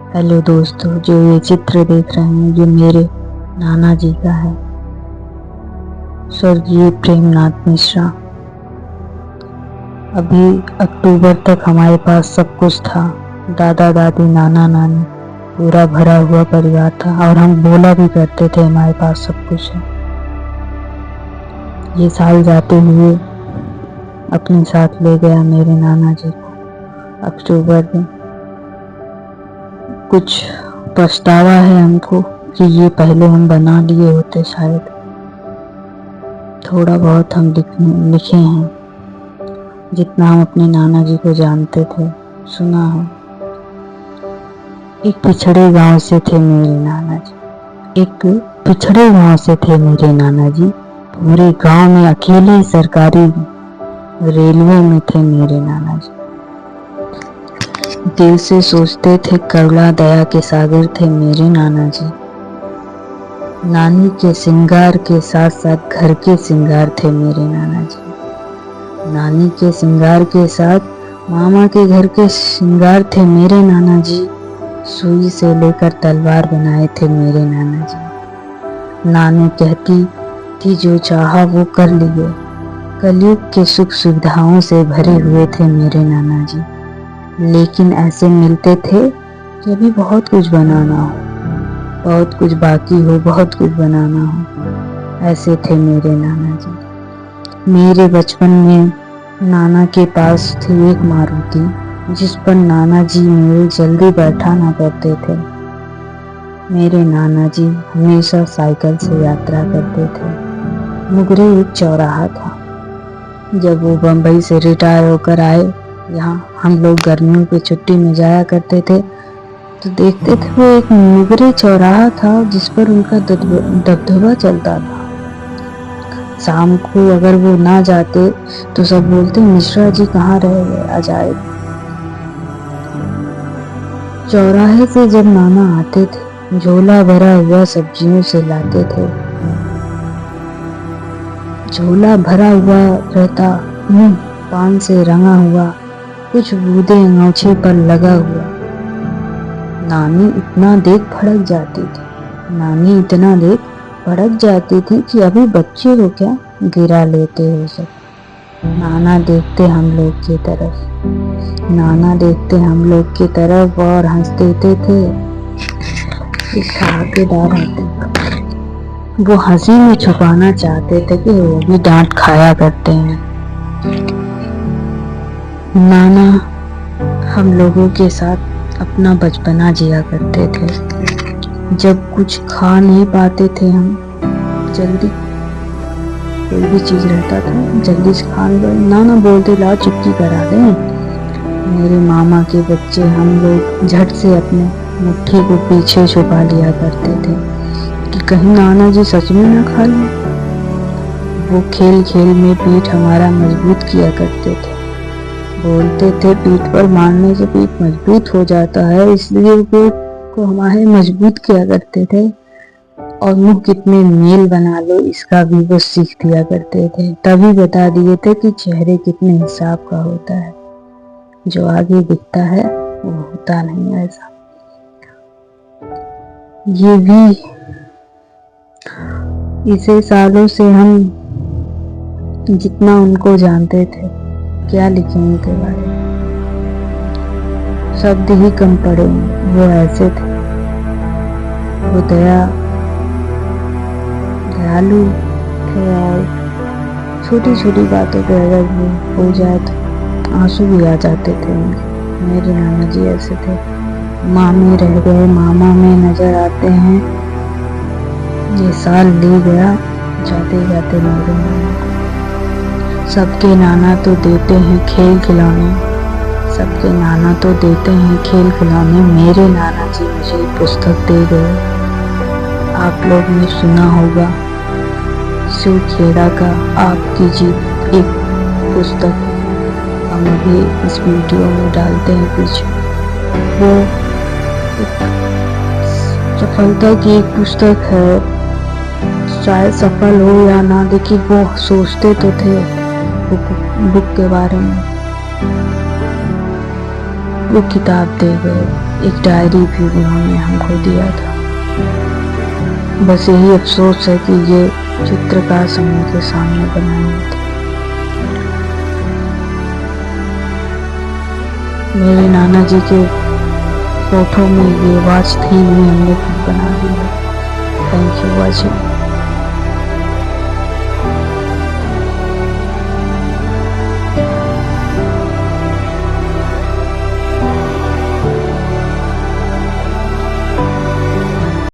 Hello दोस्तों, जो ये चित्र देख रहे हैं ये मेरे नाना जी का है, स्वर्गीय प्रेमनाथ मिश्रा। अभी अक्टूबर तक हमारे पास सब कुछ था, दादा दादी नाना नानी पूरा भरा हुआ परिवार था और हम बोला भी करते थे हमारे पास सब कुछ है। ये साल जाते हुए अपने साथ ले गया मेरे नाना जी को अक्टूबर में। कुछ पछतावा है हमको कि ये पहले हम बना लिए होते शायद। थोड़ा बहुत हम लिखे हैं जितना हम अपने नाना जी को जानते थे, सुना है। एक पिछड़े गांव से थे मेरे नाना जी, एक पिछड़े गांव से थे मेरे नाना जी। पूरे गांव में अकेले सरकारी रेलवे में थे मेरे नाना जी। दिल से सोचते थे, करुणा दया के सागर थे मेरे नाना जी। नानी के श्रृंगार के साथ साथ घर के श्रृंगार थे मेरे नाना जी। नानी के श्रृंगार के साथ मामा के घर के श्रृंगार थे मेरे नाना जी। सुई से लेकर तलवार बनाए थे मेरे नाना जी। नानी कहती थी जो चाहा वो कर लिए। कलयुग के सुख सुविधाओं से भरे हुए थे मेरे नाना जी, लेकिन ऐसे मिलते थे कि अभी बहुत कुछ बनाना हो, बहुत कुछ बाकी हो, बहुत कुछ बनाना हो। ऐसे थे मेरे नाना जी। मेरे बचपन में नाना के पास थी एक मारुति, जिस पर नाना जी मेरे जल्दी बैठा ना करते थे। मेरे नाना जी हमेशा साइकिल से यात्रा करते थे। मुगरे एक चौराहा था। जब वो बम्बई से रिटायर होकर आए, यहाँ हम लोग गर्मियों की छुट्टी में जाया करते थे, तो देखते थे वो एक मुगरे चौराहा था जिस पर उनका दबदबा चलता था। शाम को अगर वो ना जाते तो सब बोलते मिश्रा जी कहाँ रह गए, आ जाए। चौराहे से जब नाना आते थे, झोला भरा हुआ सब्जियों से लाते थे। झोला भरा हुआ रहता, मुंह पान से रंगा हुआ, कुछ बूंदे अंगूछे पर लगा हुआ। नानी इतना देख भड़क जाती थी, नानी इतना देख भड़क जाती थी कि अभी बच्चे हो क्या, गिरा लेते हो सब। नाना देखते हम लोग की तरफ, नाना देखते हम लोग की तरफ और हंस देते थे। एक ठहाकेदार हंसी, वो हंसी में छुपाना चाहते थे कि वो भी डांट खाया करते हैं। नाना हम लोगों के साथ अपना बचपना जिया करते थे। जब कुछ खा नहीं पाते थे हम, जल्दी कोई भी चीज रहता था जल्दी से खा लो, नाना बोलते लाओ चुटकी करा दें। मेरे मामा के बच्चे हम लोग झट से अपने मुट्ठी को पीछे छुपा लिया करते थे कि कहीं नाना जी सच में ना खा लें। वो खेल खेल में पीठ हमारा मजबूत किया करते थे। बोलते थे पीठ पर मारने से पीठ मजबूत हो जाता है, इसलिए वो को हमारे मजबूत किया करते थे। और मुंह कितने मेल बना लो इसका भी वो सीख दिया करते थे। तभी बता दिए थे कि चेहरे कितने हिसाब का होता है, जो आगे दिखता है वो होता नहीं ऐसा। ये भी इसे सालों से हम जितना उनको जानते थे, क्या लिखे उनके बारे में, शब्द ही कम पड़े। वो ऐसे थे, वो दयालु थे और छोटी छोटी बातों पे अगर वो हो जाए तो आंसू भी आ जाते थे उनके। मेरे नाना जी ऐसे थे। मामे रह गए, मामा में नजर आते हैं। ये साल ले गया जाते जाते मेरे नाना को। सबके नाना तो देते हैं खेल खिलौने, सबके नाना तो देते हैं खेल खिलौने। मेरे नाना जी मुझे पुस्तक दे गए। आप लोग ने सुना होगा शिव खेड़ा का आपकी जीत एक पुस्तक, हम अभी इस वीडियो में डालते हैं पीछे। वो सफलता की एक पुस्तक है, शायद सफल हो या ना, लेकिन वो सोचते तो थे बुक के बारे में। वो किताब दे गए, एक डायरी भी उन्होंने हमको दिया था। बस यही अफसोस है कि ये चित्रकार समूह के सामने बनाई थी। मेरे नाना जी के फोटो में ये वॉच थी, हमने खुद बना दी है। Thank you watching.